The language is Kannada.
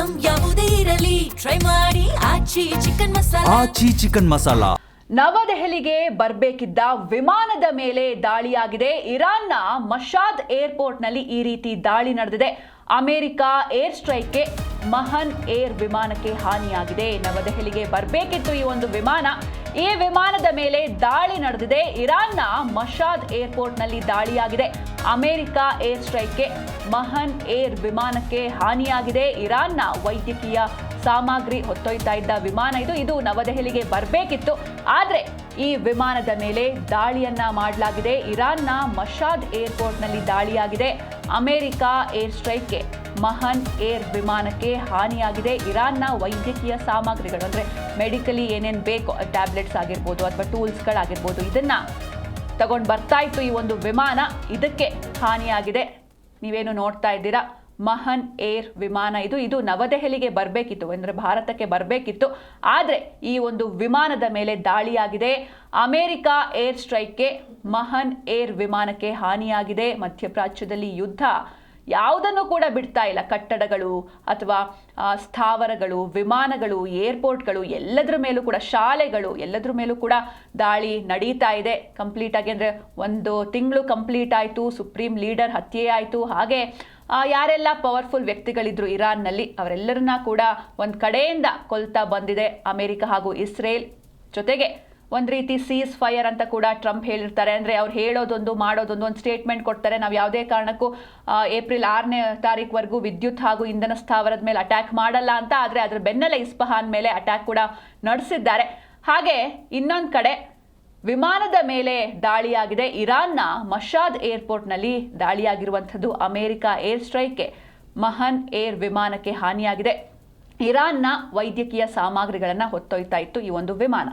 ಐಟಂ ಯಾವುದೇ ಇರಲಿ ಟ್ರೈ ಮಾಡಿ ಆಚಿ ಚಿಕನ್ ಮಸಾಲಾ. ನವದೆಹಲಿಗೆ ಬರಬೇಕಿದ್ದ ವಿಮಾನದ ಮೇಲೆ ದಾಳಿಯಾಗಿದೆ. ಇರಾನ್ನ ಮಶಾದ್ ಏರ್ಪೋರ್ಟ್ನಲ್ಲಿ ಈ ರೀತಿ ದಾಳಿ ನಡೆದಿದೆ. ಅಮೆರಿಕ ಏರ್ ಸ್ಟ್ರೈಕ್ಗೆ ಮಹನ್ ಏರ್ ವಿಮಾನಕ್ಕೆ ಹಾನಿಯಾಗಿದೆ. ನವದೆಹಲಿಗೆ ಬರಬೇಕಿತ್ತು ಈ ಒಂದು ವಿಮಾನ. ಈ ವಿಮಾನದ ಮೇಲೆ ದಾಳಿ ನಡೆದಿದೆ. ಇರಾನ್ನ ಮಶಾದ್ ಏರ್ಪೋರ್ಟ್ನಲ್ಲಿ ದಾಳಿಯಾಗಿದೆ. ಅಮೆರಿಕ ಏರ್ ಸ್ಟ್ರೈಕ್ಗೆ ಮಹನ್ ಏರ್ ವಿಮಾನಕ್ಕೆ ಹಾನಿಯಾಗಿದೆ. ಇರಾನ್ನ ವೈದ್ಯಕೀಯ ಸಾಮಗ್ರಿ ಹೊತ್ತೊಯ್ತಾ ಇದ್ದ ವಿಮಾನ ಇದು ನವದೆಹಲಿಗೆ ಬರಬೇಕಿತ್ತು. ಆದರೆ ಈ ವಿಮಾನದ ಮೇಲೆ ದಾಳಿಯನ್ನ ಮಾಡಲಾಗಿದೆ. ಇರಾನ್ನ ಮಶಾದ್ ಏರ್ಪೋರ್ಟ್ನಲ್ಲಿ ದಾಳಿಯಾಗಿದೆ. ಅಮೆರಿಕ ಏರ್ ಸ್ಟ್ರೈಕ್ಗೆ ಮಹನ್ ಏರ್ ವಿಮಾನಕ್ಕೆ ಹಾನಿಯಾಗಿದೆ. ಇರಾನ್ನ ವೈದ್ಯಕೀಯ ಸಾಮಗ್ರಿಗಳು ಅಂದರೆ ಮೆಡಿಕಲಿ ಏನೇನು ಬೇಕು, ಟ್ಯಾಬ್ಲೆಟ್ಸ್ ಆಗಿರ್ಬೋದು ಅಥವಾ ಟೂಲ್ಸ್ಗಳಾಗಿರ್ಬೋದು, ಇದನ್ನ ತಗೊಂಡು ಬರ್ತಾ ಇತ್ತು ಈ ಒಂದು ವಿಮಾನ. ಇದಕ್ಕೆ ಹಾನಿಯಾಗಿದೆ. ನೀವೇನು ನೋಡ್ತಾ ಇದ್ದೀರಾ, ಮಹನ್ ಏರ್ ವಿಮಾನ ಇದು ನವದೆಹಲಿಗೆ ಬರಬೇಕಿತ್ತು, ಅಂದರೆ ಭಾರತಕ್ಕೆ ಬರಬೇಕಿತ್ತು. ಆದರೆ ಈ ಒಂದು ವಿಮಾನದ ಮೇಲೆ ದಾಳಿಯಾಗಿದೆ. ಅಮೆರಿಕ ಏರ್ ಸ್ಟ್ರೈಕ್ಗೆ ಮಹನ್ ಏರ್ ವಿಮಾನಕ್ಕೆ ಹಾನಿಯಾಗಿದೆ. ಮಧ್ಯಪ್ರಾಚ್ಯದಲ್ಲಿ ಯುದ್ಧ ಯಾವುದನ್ನು ಕೂಡ ಬಿಡ್ತಾ ಇಲ್ಲ. ಕಟ್ಟಡಗಳು ಅಥವಾ ಸ್ಥಾವರಗಳು, ವಿಮಾನಗಳು, ಏರ್ಪೋರ್ಟ್ಗಳು ಎಲ್ಲದರ ಮೇಲೂ ಕೂಡ, ಶಾಲೆಗಳು ಎಲ್ಲದರ ಮೇಲೂ ಕೂಡ ದಾಳಿ ನಡೀತಾ ಇದೆ. ಕಂಪ್ಲೀಟ್ ಆಗಿ ಅಂದರೆ 1 ತಿಂಗಳು ಕಂಪ್ಲೀಟ್ ಆಯಿತು. ಸುಪ್ರೀಂ ಲೀಡರ್ ಹತ್ಯೆ ಆಯಿತು. ಹಾಗೆ ಯಾರೆಲ್ಲ ಪವರ್ಫುಲ್ ವ್ಯಕ್ತಿಗಳಿದ್ರು ಇರಾನ್ನಲ್ಲಿ ಅವರೆಲ್ಲರನ್ನ ಕೂಡ ಒಂದು ಕಡೆಯಿಂದ ಕೊಲ್ತಾ ಬಂದಿದೆ ಅಮೆರಿಕ ಹಾಗೂ ಇಸ್ರೇಲ್. ಜೊತೆಗೆ ಒಂದು ರೀತಿ ಸೀಸ್ ಫೈರ್ ಅಂತ ಕೂಡ ಟ್ರಂಪ್ ಹೇಳಿರ್ತಾರೆ. ಅಂದರೆ ಅವ್ರು ಹೇಳೋದೊಂದು ಮಾಡೋದೊಂದು, ಒಂದು ಸ್ಟೇಟ್ಮೆಂಟ್ ಕೊಡ್ತಾರೆ, ನಾವು ಯಾವುದೇ ಕಾರಣಕ್ಕೂ ಏಪ್ರಿಲ್ 6ನೇ ತಾರೀಕುವರೆಗೂ ವಿದ್ಯುತ್ ಹಾಗೂ ಇಂಧನ ಸ್ಥಾವರದ ಮೇಲೆ ಅಟ್ಯಾಕ್ ಮಾಡಲ್ಲ ಅಂತ. ಆದರೆ ಅದರ ಬೆನ್ನಲ್ಲೇ ಇಸ್ಫಹಾನ್ ಮೇಲೆ ಅಟ್ಯಾಕ್ ಕೂಡ ನಡೆಸಿದ್ದಾರೆ. ಹಾಗೆ ಇನ್ನೊಂದು ಕಡೆ ವಿಮಾನದ ಮೇಲೆ ದಾಳಿಯಾಗಿದೆ. ಇರಾನ್ನ ಮಶಾದ್ ಏರ್ಪೋರ್ಟ್ನಲ್ಲಿ ದಾಳಿಯಾಗಿರುವಂಥದ್ದು ಅಮೆರಿಕ ಏರ್ ಸ್ಟ್ರೈಕ್ಗೆ ಮಹನ್ ಏರ್ ವಿಮಾನಕ್ಕೆ ಹಾನಿಯಾಗಿದೆ. ಇರಾನ್ನ ವೈದ್ಯಕೀಯ ಸಾಮಗ್ರಿಗಳನ್ನು ಹೊತ್ತೊಯ್ತಾ ಇತ್ತು ಈ ಒಂದು ವಿಮಾನ.